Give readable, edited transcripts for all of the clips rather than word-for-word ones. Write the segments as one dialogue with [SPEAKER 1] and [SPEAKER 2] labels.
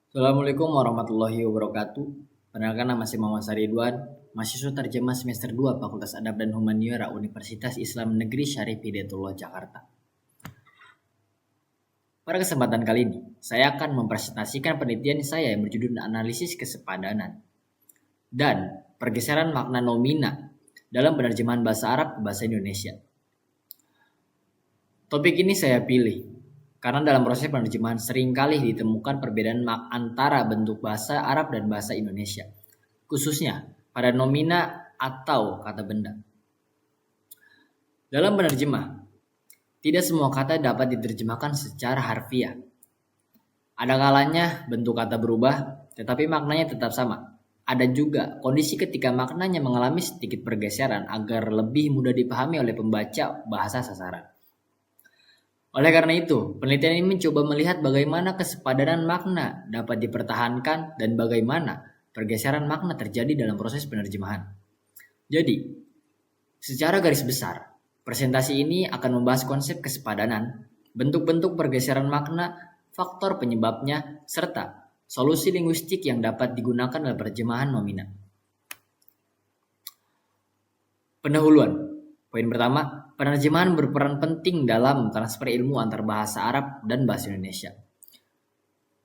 [SPEAKER 1] Assalamualaikum warahmatullahi wabarakatuh. Perkenalkan nama saya Muhammad Saridwan, mahasiswa terjemah semester 2 Fakultas Adab dan Humaniora Universitas Islam Negeri Syarif Hidayatullah Jakarta. Pada kesempatan kali ini, saya akan mempresentasikan penelitian saya yang berjudul Analisis Kesepadanan dan Pergeseran Makna Nomina dalam penerjemahan bahasa Arab ke bahasa Indonesia. Topik ini saya pilih karena dalam proses penerjemahan seringkali ditemukan perbedaan antara bentuk bahasa Arab dan bahasa Indonesia, khususnya pada nomina atau kata benda. Dalam penerjemah, tidak semua kata dapat diterjemahkan secara harfiah. Ada kalanya bentuk kata berubah, tetapi maknanya tetap sama. Ada juga kondisi ketika maknanya mengalami sedikit pergeseran agar lebih mudah dipahami oleh pembaca bahasa sasaran. Oleh karena itu, penelitian ini mencoba melihat bagaimana kesepadanan makna dapat dipertahankan dan bagaimana pergeseran makna terjadi dalam proses penerjemahan. Jadi, secara garis besar, presentasi ini akan membahas konsep kesepadanan, bentuk-bentuk pergeseran makna, faktor penyebabnya, serta solusi linguistik yang dapat digunakan dalam penerjemahan nomina. Pendahuluan. Poin pertama, penerjemahan berperan penting dalam transfer ilmu antar bahasa Arab dan bahasa Indonesia.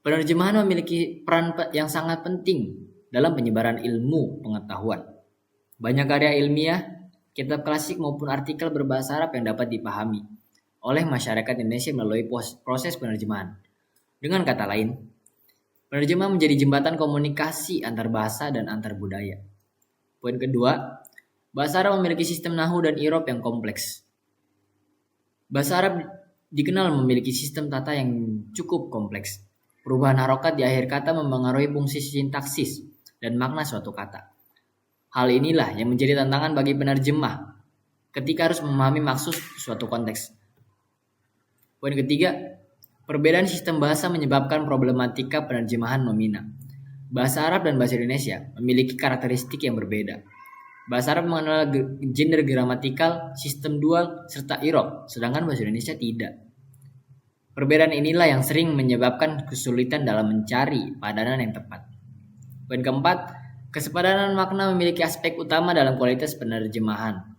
[SPEAKER 1] Penerjemahan memiliki peran yang sangat penting dalam penyebaran ilmu pengetahuan. Banyak karya ilmiah, kitab klasik maupun artikel berbahasa Arab yang dapat dipahami oleh masyarakat Indonesia melalui proses penerjemahan. Dengan kata lain, penerjemah menjadi jembatan komunikasi antar bahasa dan antar budaya. Poin kedua, bahasa Arab memiliki sistem nahu dan i'rab yang kompleks. Bahasa Arab dikenal memiliki sistem tata yang cukup kompleks. Perubahan harokat di akhir kata mempengaruhi fungsi sintaksis dan makna suatu kata. Hal inilah yang menjadi tantangan bagi penerjemah ketika harus memahami maksud suatu konteks. Poin ketiga, perbedaan sistem bahasa menyebabkan problematika penerjemahan nomina. Bahasa Arab dan bahasa Indonesia memiliki karakteristik yang berbeda. Bahasa Arab mengenal gender gramatikal, sistem dual, serta i'rab, sedangkan bahasa Indonesia tidak. Perbedaan inilah yang sering menyebabkan kesulitan dalam mencari padanan yang tepat. Poin keempat, kesepadanan makna memiliki aspek utama dalam kualitas penerjemahan.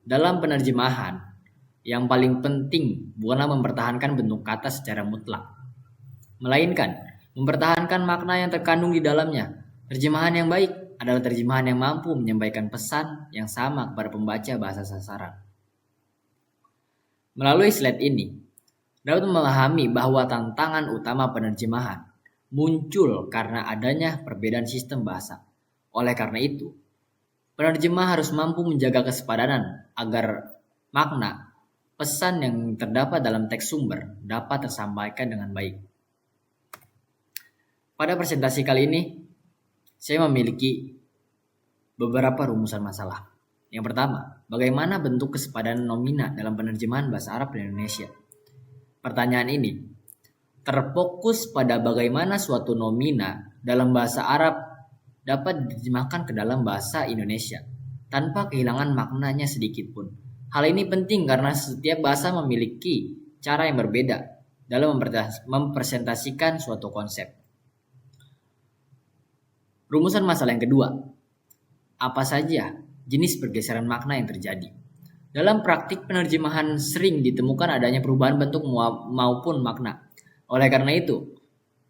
[SPEAKER 1] Dalam penerjemahan, yang paling penting bukanlah mempertahankan bentuk kata secara mutlak, melainkan mempertahankan makna yang terkandung di dalamnya. Terjemahan yang baik adalah terjemahan yang mampu menyampaikan pesan yang sama kepada pembaca bahasa sasaran. Melalui slide ini, dapat memahami bahwa tantangan utama penerjemahan muncul karena adanya perbedaan sistem bahasa. Oleh karena itu, penerjemah harus mampu menjaga kesepadanan agar makna, pesan yang terdapat dalam teks sumber dapat tersampaikan dengan baik. Pada presentasi kali ini, saya memiliki beberapa rumusan masalah. Yang pertama, bagaimana bentuk kesepadanan nomina dalam penerjemahan bahasa Arab dan Indonesia? Pertanyaan ini terfokus pada bagaimana suatu nomina dalam bahasa Arab dapat diterjemahkan ke dalam bahasa Indonesia tanpa kehilangan maknanya sedikit pun. Hal ini penting karena setiap bahasa memiliki cara yang berbeda dalam mempresentasikan suatu konsep. Rumusan masalah yang kedua, apa saja jenis pergeseran makna yang terjadi? Dalam praktik penerjemahan sering ditemukan adanya perubahan bentuk maupun makna. Oleh karena itu,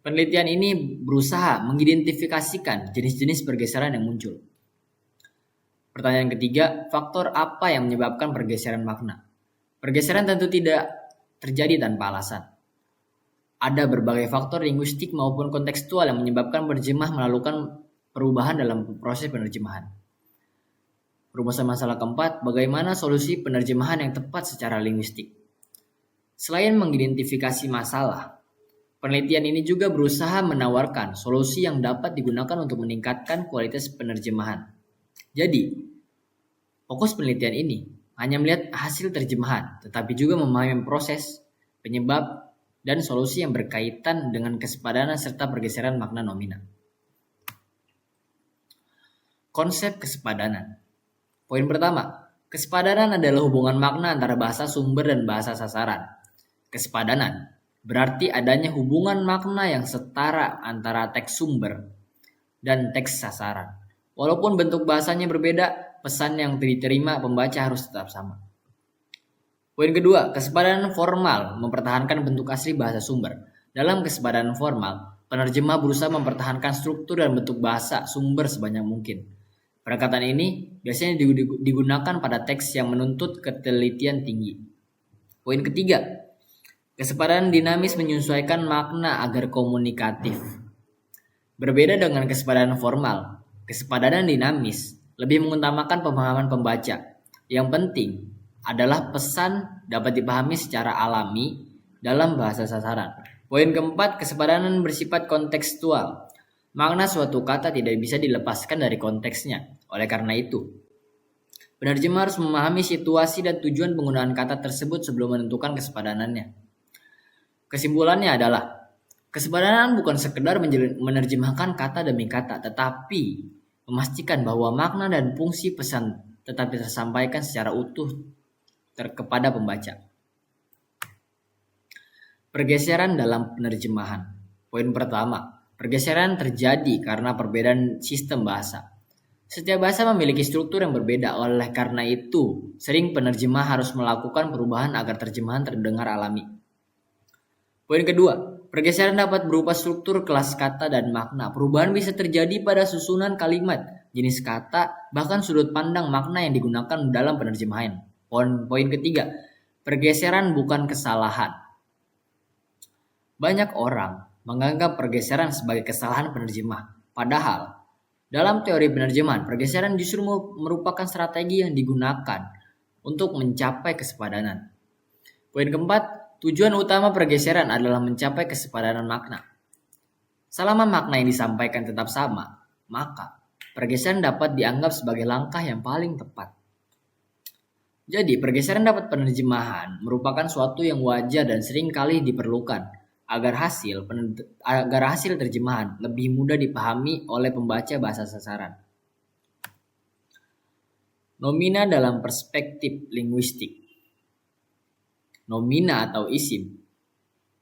[SPEAKER 1] penelitian ini berusaha mengidentifikasikan jenis-jenis pergeseran yang muncul. Pertanyaan ketiga, faktor apa yang menyebabkan pergeseran makna? Pergeseran tentu tidak terjadi tanpa alasan. Ada berbagai faktor linguistik maupun kontekstual yang menyebabkan penerjemah melakukan perubahan dalam proses penerjemahan. Rumusan masalah keempat, bagaimana solusi penerjemahan yang tepat secara linguistik? Selain mengidentifikasi masalah, penelitian ini juga berusaha menawarkan solusi yang dapat digunakan untuk meningkatkan kualitas penerjemahan. Jadi, fokus penelitian ini hanya melihat hasil terjemahan, tetapi juga memahami proses, penyebab, dan solusi yang berkaitan dengan kesepadanan serta pergeseran makna nomina. Konsep kesepadanan. Poin pertama, kesepadanan adalah hubungan makna antara bahasa sumber dan bahasa sasaran. Kesepadanan Berarti adanya hubungan makna yang setara antara teks sumber dan teks sasaran. Walaupun bentuk bahasanya berbeda, pesan yang diterima pembaca harus tetap sama. Poin kedua, kesepadanan formal mempertahankan bentuk asli bahasa sumber. Dalam kesepadanan formal, penerjemah berusaha mempertahankan struktur dan bentuk bahasa sumber sebanyak mungkin. Pendekatan ini biasanya digunakan pada teks yang menuntut ketelitian tinggi. Poin ketiga, kesepadanan dinamis menyesuaikan makna agar komunikatif. Berbeda dengan kesepadanan formal, kesepadanan dinamis lebih mengutamakan pemahaman pembaca. Yang penting adalah pesan dapat dipahami secara alami dalam bahasa sasaran. Poin keempat, kesepadanan bersifat kontekstual. Makna suatu kata tidak bisa dilepaskan dari konteksnya. Oleh karena itu, penerjemah harus memahami situasi dan tujuan penggunaan kata tersebut sebelum menentukan kesepadanannya. Kesimpulannya adalah, kesepadanan bukan sekedar menerjemahkan kata demi kata, tetapi memastikan bahwa makna dan fungsi pesan tetap tersampaikan secara utuh kepada pembaca. Pergeseran dalam penerjemahan. Poin pertama, pergeseran terjadi karena perbedaan sistem bahasa. Setiap bahasa memiliki struktur yang berbeda, oleh karena itu, sering penerjemah harus melakukan perubahan agar terjemahan terdengar alami. Poin kedua, pergeseran dapat berupa struktur kelas kata dan makna. Perubahan bisa terjadi pada susunan kalimat, jenis kata, bahkan sudut pandang makna yang digunakan dalam penerjemahan. Poin ketiga, pergeseran bukan kesalahan. Banyak orang menganggap pergeseran sebagai kesalahan penerjemah. Padahal, dalam teori penerjemahan, pergeseran justru merupakan strategi yang digunakan untuk mencapai kesepadanan. Poin keempat, tujuan utama pergeseran adalah mencapai kesepadanan makna. Selama makna yang disampaikan tetap sama, maka pergeseran dapat dianggap sebagai langkah yang paling tepat. Jadi, pergeseran dapat penerjemahan merupakan suatu yang wajar dan sering kali diperlukan agar hasil terjemahan lebih mudah dipahami oleh pembaca bahasa sasaran. Nomina dalam perspektif linguistik. Nomina atau isim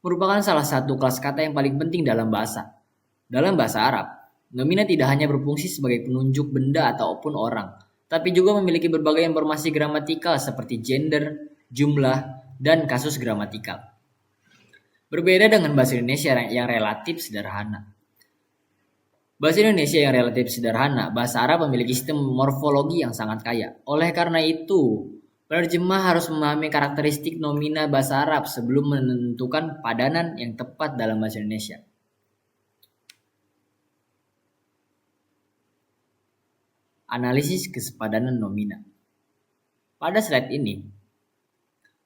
[SPEAKER 1] merupakan salah satu kelas kata yang paling penting dalam bahasa. Dalam bahasa Arab, nomina tidak hanya berfungsi sebagai penunjuk benda ataupun orang, tapi juga memiliki berbagai informasi gramatikal seperti gender, jumlah, dan kasus gramatikal. Berbeda dengan bahasa Indonesia yang relatif sederhana. Bahasa Indonesia yang relatif sederhana, bahasa Arab memiliki sistem morfologi yang sangat kaya. Oleh karena itu, penerjemah harus memahami karakteristik nomina bahasa Arab sebelum menentukan padanan yang tepat dalam bahasa Indonesia. Analisis kesepadanan nomina. Pada slide ini,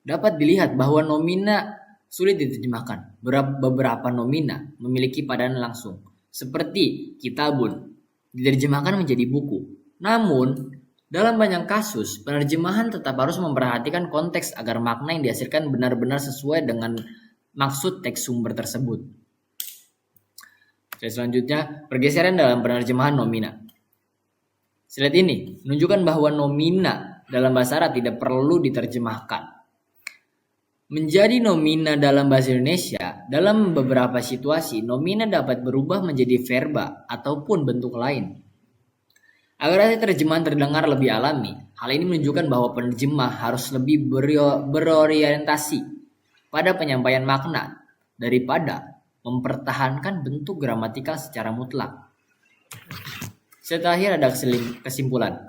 [SPEAKER 1] dapat dilihat bahwa nomina sulit diterjemahkan. Beberapa nomina memiliki padanan langsung, seperti kitabun, diterjemahkan menjadi buku. Namun, dalam banyak kasus, penerjemahan tetap harus memperhatikan konteks agar makna yang dihasilkan benar-benar sesuai dengan maksud teks sumber tersebut. Selanjutnya, pergeseran dalam penerjemahan nomina. Slide ini menunjukkan bahwa nomina dalam bahasa Arab tidak perlu diterjemahkan. Menjadi nomina dalam bahasa Indonesia, dalam beberapa situasi, nomina dapat berubah menjadi verba ataupun bentuk lain. Agar hasil terjemahan terdengar lebih alami, hal ini menunjukkan bahwa penerjemah harus lebih berorientasi pada penyampaian makna daripada mempertahankan bentuk gramatikal secara mutlak. Setelah ada kesimpulan.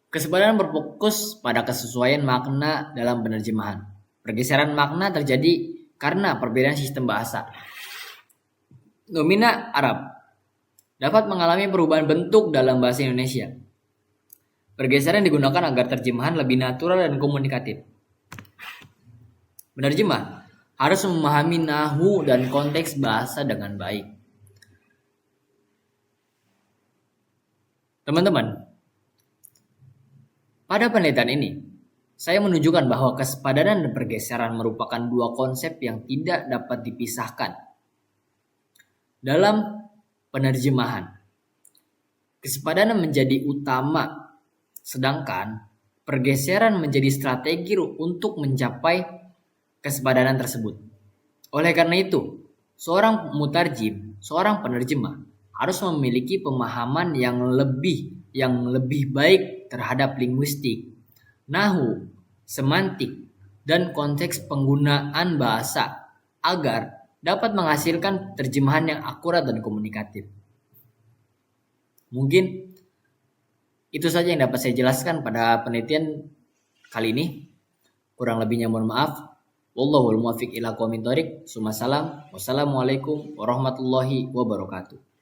[SPEAKER 1] Kesepadanan berfokus pada kesesuaian makna dalam penerjemahan. Pergeseran makna terjadi karena perbedaan sistem bahasa. Nomina Arab dapat mengalami perubahan bentuk dalam bahasa Indonesia. Pergeseran digunakan agar terjemahan lebih natural dan komunikatif. Penerjemah harus memahami nahu dan konteks bahasa dengan baik. Teman-teman, pada penelitian ini, saya menunjukkan bahwa kesepadanan dan pergeseran merupakan dua konsep yang tidak dapat dipisahkan. Dalam penerjemahan, kesepadanan menjadi utama, sedangkan pergeseran menjadi strategi untuk mencapai kesepadanan tersebut. Oleh karena itu, seorang mutarjim, seorang penerjemah harus memiliki pemahaman yang lebih baik terhadap linguistik, nahu, semantik, dan konteks penggunaan bahasa agar dapat menghasilkan terjemahan yang akurat dan komunikatif. Mungkin itu saja yang dapat saya jelaskan pada penelitian kali ini. Kurang lebihnya mohon maaf. Wallahul muwaffiq ila aqwamit thoriq. Wassalamualaikum warahmatullahi wabarakatuh.